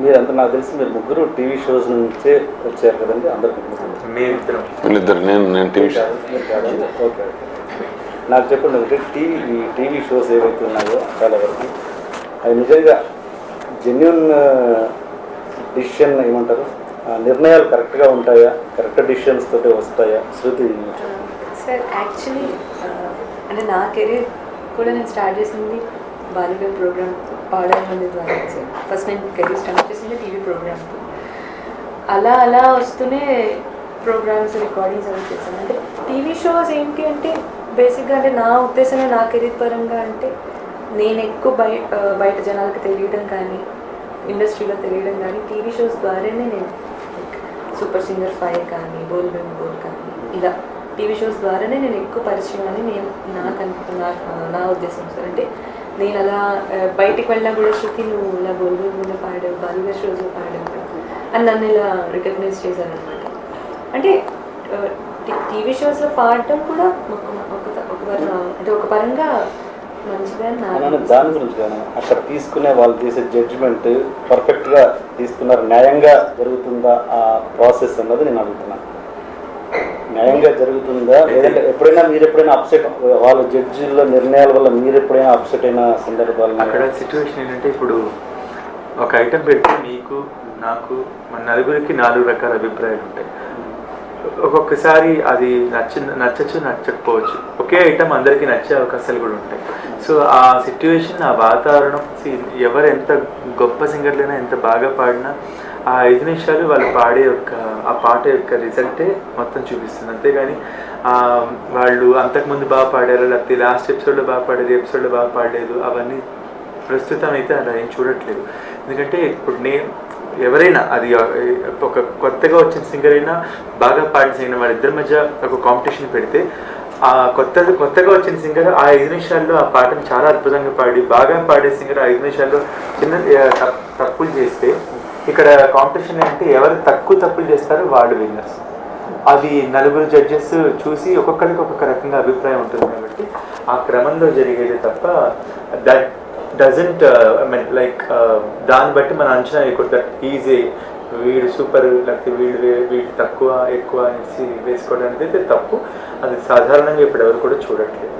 మీరంతా నాకు తెలిసి మీరు ముగ్గురు టీవీ షోస్ నుంచే వచ్చారు కదండి అందరికి? వీళ్ళిద్దరు నేను టీవీ షో. ఓకే. నాకు చెప్పండి, అంటే టీవీ షోస్ ఏవైతే ఉన్నాయో చాలా వరకు అవి నిజంగా జెన్యున్ డిసిషన్ ఏమంటారు, నిర్ణయాలు కరెక్ట్గా ఉంటాయా, కరెక్ట్ డిసిషన్స్ తోటి వస్తాయా? శృతి సార్, యాక్చువల్లీ అంటే నా కెరీర్ కూడా నేను స్టార్ట్ చేసింది బాలీవుడ్ ప్రోగ్రామ్ పాడాలి ద్వారా సార్. ఫస్ట్ నేను కెరీర్ స్టార్ట్ చేసింది టీవీ ప్రోగ్రామ్తో. అలా వస్తూనే ప్రోగ్రామ్స్ రికార్డింగ్స్ అవి చేశాను. అంటే టీవీ షోస్ ఏంటి అంటే బేసిక్గా అంటే నా ఉద్దేశంలో నా కెరీర్ పరంగా అంటే నేను ఎక్కువ బయట జనాలకు తెలియడం కానీ ఇండస్ట్రీలో తెలియడం కానీ టీవీ షోస్ ద్వారానే నేను సూపర్ సింగర్ 5 కానీ బోల్ బెమ్ బోల్ కానీ ఇలా టీవీ షోస్ ద్వారానే నేను ఎక్కువ పరిచయం అని నేను నా ఉద్దేశం సార్. అంటే నేను అలా బయటికి వెళ్ళినా కూడా శృతి నువ్వు ఇలా బోల్ బెమ్లో పాడావు, బాలీవుడ్ షోస్లో పాడావు అని నన్ను ఇలా రికగ్నైజ్ చేశారనమాట. అంటే టీవీ షోస్లో పాడటం కూడా ఒక పరంగా దాని గురించి కానీ అక్కడ తీసుకునే వాళ్ళు చేసే జడ్జిమెంట్ పర్ఫెక్ట్గా తీసుకున్నారు, న్యాయంగా జరుగుతుందా ఆ ప్రాసెస్ అన్నది నేను అడుగుతున్నాను. న్యాయంగా జరుగుతుందా, లేదంటే ఎప్పుడైనా మీరు ఎప్పుడైనా అప్సెట్ వాళ్ళ జడ్జిల నిర్ణయాల వల్ల మీరు ఎప్పుడైనా అప్సెట్ అయిన సందర్భాలు? అక్కడ సిచ్యువేషన్ ఏంటంటే ఇప్పుడు ఒక ఐటెం పెడితే మీకు నాకు మన నలుగురికి 4 రకాల అభిప్రాయాలు ఉంటాయి. ఒక్కొక్కసారి అది నచ్చచ్చు నచ్చకపోవచ్చు. ఒకే ఐటమ్ అందరికీ నచ్చే అవకాశాలు కూడా ఉంటాయి. సో ఆ సిట్యువేషన్, ఆ వాతావరణం, ఎవరు ఎంత గొప్ప సింగర్లైనా ఎంత బాగా పాడినా ఆ 5 నిమిషాలు వాళ్ళు పాడే ఆ పాట యొక్క రిజల్టే మొత్తం చూపిస్తుంది. అంతేగాని వాళ్ళు అంతకుముందు బాగా పాడారు, లేకపోతే లాస్ట్ ఎపిసోడ్లో బాగా పాడారు, ఎపిసోడ్లో బాగా పాడలేదు, అవన్నీ ప్రస్తుతం అయితే అలా ఏం చూడట్లేదు. ఎందుకంటే ఇప్పుడు ఎవరైనా అది ఒక కొత్తగా వచ్చిన సింగర్ అయినా బాగా పాడిన సింగర్ వాళ్ళిద్దరి మధ్య ఒక కాంపిటీషన్ పెడితే ఆ కొత్తగా వచ్చిన సింగర్ ఆ 5 నిమిషాల్లో ఆ పాటను చాలా అద్భుతంగా పాడి బాగా పాడే సింగర్ ఆ 5 నిమిషాల్లో చిన్న తప్పులు చేస్తే ఇక్కడ కాంపిటీషన్ ఏంటంటే ఎవరు తక్కువ తప్పులు చేస్తారో వాళ్ళు విన్నర్స్. అది 4 జడ్జెస్ చూసి ఒక్కొక్కరికి ఒక్కొక్క రకంగా అభిప్రాయం ఉంటుంది. కాబట్టి ఆ క్రమంలో జరిగేది తప్ప దట్ డజంట్ లైక్ దాన్ని బట్టి మన అంచనా వేయకూడదు. ఈజీ వీడు సూపర్ లేకపోతే వీడు తక్కువ ఎక్కువ అనేసి వేసుకోవడానికి అయితే తప్పు. అది సాధారణంగా ఇప్పుడు ఎవరు కూడా చూడట్లేదు.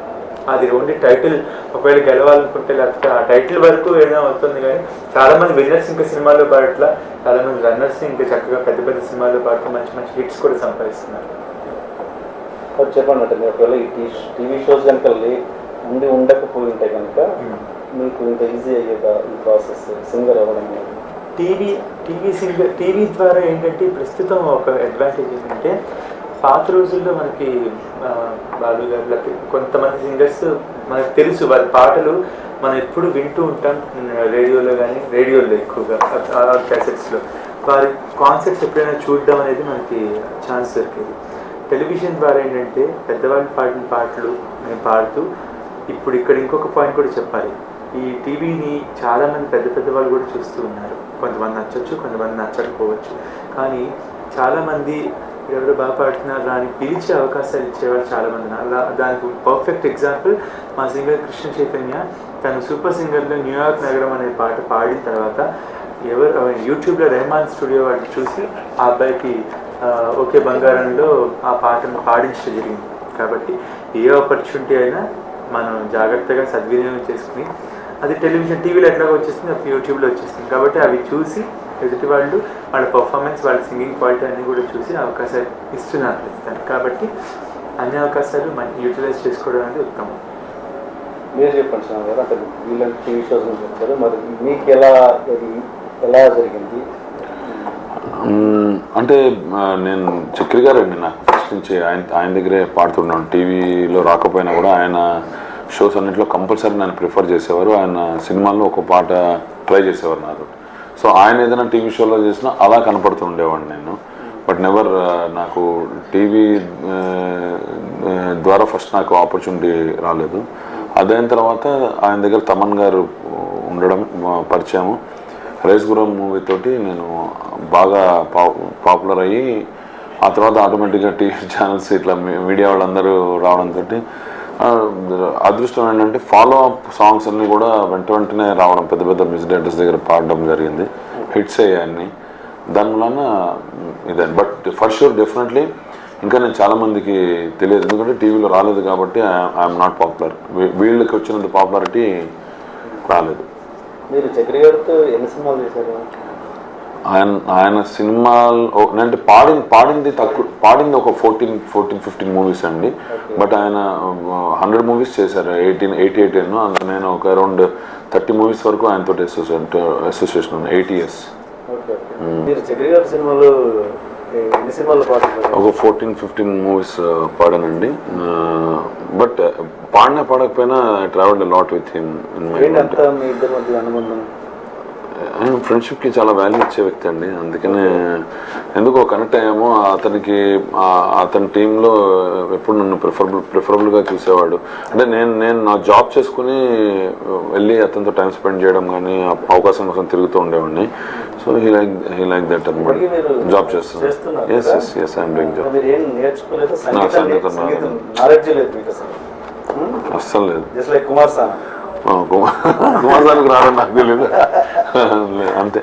అది ఓన్లీ టైటిల్ ఒకవేళ గెలవాలనుకుంటే లేకపోతే ఆ టైటిల్ వరకు ఏదైనా అవుతుంది. కానీ చాలామంది విన్నర్స్ ఇంకా సినిమాల్లో పాడట్లా, చాలామంది రన్నర్స్ ఇంకా చక్కగా పెద్ద పెద్ద సినిమాల్లో పాడుతూ మంచి మంచి హిట్స్ కూడా సంపాదిస్తున్నారు. చెప్పండి, ఒకవేళ ఈ టీవీ షోస్ కనుక ఉండకపోయి ఉంటే కనుక మీకు ఇంత ఈజీ అయ్యేదా ఈ ప్రాసెస్ సింగర్ అవ్వడం? టీవీ ద్వారా ఏంటంటే ప్రస్తుతం ఒక అడ్వాంటేజ్ ఏంటంటే పాత రోజుల్లో మనకి బాలు గారు లేకపోతే కొంతమంది సింగర్స్ మనకు తెలుసు, వారి పాటలు మనం ఎప్పుడు వింటూ ఉంటాం రేడియోలో కానీ రేడియోలో ఎక్కువగా క్యాసెట్స్లో. వారి కాన్సెప్ట్స్ ఎప్పుడైనా చూడడం అనేది మనకి ఛాన్స్ దొరికేది. టెలివిజన్ ద్వారా ఏంటంటే పెద్దవాళ్ళు పాడిన పాటలు మేము పాడుతూ ఇప్పుడు ఇక్కడ ఇంకొక పాయింట్ కూడా చెప్పాలి. ఈ టీవీని చాలామంది పెద్ద వాళ్ళు కూడా చూస్తూ ఉన్నారు. కొంతమంది నచ్చచ్చు, కొంతమంది నచ్చకపోవచ్చు. కానీ చాలామంది ఎవరు బాగా పాడుతున్నారు అని పిలిచే అవకాశాలు ఇచ్చేవాళ్ళు చాలామంది ఉన్నారు. దానికి పర్ఫెక్ట్ ఎగ్జాంపుల్ మా సింగర్ కృష్ణ చైతన్య. తను సూపర్ సింగర్లో న్యూయార్క్ నగరం అనే పాట పాడిన తర్వాత యూట్యూబ్లో రెహమాన్ స్టూడియో వాళ్ళు చూసి ఆ అబ్బాయికి ఓకే బంగారంలో ఆ పాటను పాడించడం జరిగింది. కాబట్టి ఏ ఆపర్చునిటీ అయినా మనం జాగ్రత్తగా సద్వినియోగం చేసుకుని, అది టీవీలో ఎట్లాగో వచ్చేస్తుంది, అది యూట్యూబ్లో వచ్చేస్తుంది. కాబట్టి అవి చూసి ఎదుటి వాళ్ళు వాళ్ళ పర్ఫార్మెన్స్, వాళ్ళ సింగింగ్ క్వాలిటీ అన్నీ కూడా చూసి అవకాశాలు ఇస్తున్నారు ప్రస్తుతానికి. కాబట్టి అన్ని అవకాశాలు మనం యూటిలైజ్ చేసుకోవడం అనేది ఉత్తమం. మీరు చెప్పండి సార్ గారు, అంటే వీళ్ళకి టీవీ షోస్ నుంచి వచ్చారు, మరి మీకు ఎలా జరిగింది? అంటే నేను చక్రి గారండి, నాకు ఫస్ట్ నుంచి ఆయన దగ్గరే పాడుతున్నాను. టీవీలో రాకపోయినా కూడా ఆయన షోస్ అన్నింటిలో కంపల్సరీ నన్ను ప్రిఫర్ చేసేవారు. ఆయన సినిమాల్లో ఒక పాట ట్రై చేసేవారు నాతో. సో ఆయన ఏదైనా టీవీ షోలో చేసినా అలా కనపడుతూ ఉండేవాడిని నేను. బట్ నెవర్ నాకు టీవీ ద్వారా ఫస్ట్ నాకు ఆపర్చునిటీ రాలేదు. అదైన తర్వాత ఆయన దగ్గర తమన్ గారు ఉండడం పరిచయము. రేస్ గురం మూవీ తోటి నేను బాగా పాపులర్ అయ్యి ఆ తర్వాత ఆటోమేటిక్గా టీవీ ఛానల్స్ ఇట్లా మీడియా వాళ్ళందరూ రావడంతో అదృష్టం ఏంటంటే ఫాలో అప్ సాంగ్స్ అన్నీ కూడా వెంటనే రావడం, పెద్ద పెద్ద మ్యూజిక్ డైరెక్టర్స్ దగ్గర పాడడం జరిగింది. హిట్స్ అయ్యాయని దానివలన ఇదే. బట్ ఫర్ షూర్ డెఫినెట్లీ ఇంకా నేను చాలామందికి తెలియదు, ఎందుకంటే టీవీలో రాలేదు కాబట్టి ఐఎమ్ నాట్ పాపులర్. వీళ్ళకి వచ్చినంత పాపులారిటీ రాలేదు. మీరు చక్రి గారితో ఎన్ని సినిమాలు చేశారు? ఆయన సినిమాలు అంటే పాడింది తక్కువ, పాడింది ఒక 14-15 మూవీస్ అండి. బట్ ఆయన 100 మూవీస్ చేశారు, 88 ఎన్నో. అందులో నేను ఒక అరౌండ్ 30 మూవీస్ వరకు ఆయనతో అసోసియేషన్ ఉంది, 8 years. మీరు చక్రి గారి సినిమాలు ఎన్ని సినిమాలు పాడుతున్నారు? ఒక 14-15 మూవీస్ పాడానండి. బట్ పాడకపోయినా I travelled lot with him. మీ ఇద్దరి మధ్య అనుబంధం? ఆయన ఫ్రెండ్షిప్కి చాలా వాల్యూ ఇచ్చే వ్యక్తి అండి, అందుకనే ఎందుకో కనెక్ట్ అయ్యామో. అతని టీంలో ఎప్పుడు నన్ను ప్రిఫరబుల్గా చూసేవాడు. అంటే నేను నా జాబ్ చేసుకుని వెళ్ళి అతనితో టైం స్పెండ్ చేయడం కానీ అవకాశం కోసం తిరుగుతూ ఉండేవాడిని. సో హీ లైక్ దట్ అనమాట. జాబ్ చేస్తున్నాను. Yes I'm doing job. అస్సలు లేదు. కుమార్ సార్ కుమార్ సార్కి రావడం నాకు తెలియదు అంతే.